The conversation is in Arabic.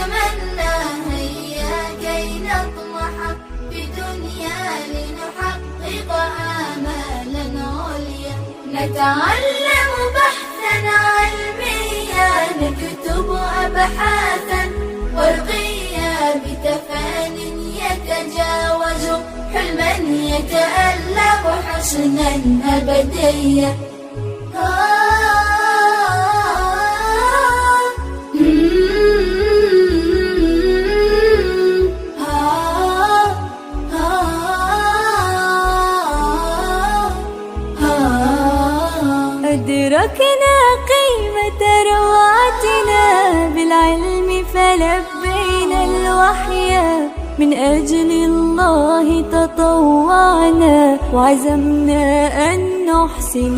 تمنى هيا كي نطمح في دنيا لنحقق آمالا عليا، نتعلم بحثا علميا، نكتب أبحاثا ورقيا، بتفان يتجاوز حلما يتألق حسنا أبديا. أدركنا قيمة روعتنا بالعلم فلبينا الوحي، من أجل الله تطوعنا وعزمنا أن نحسن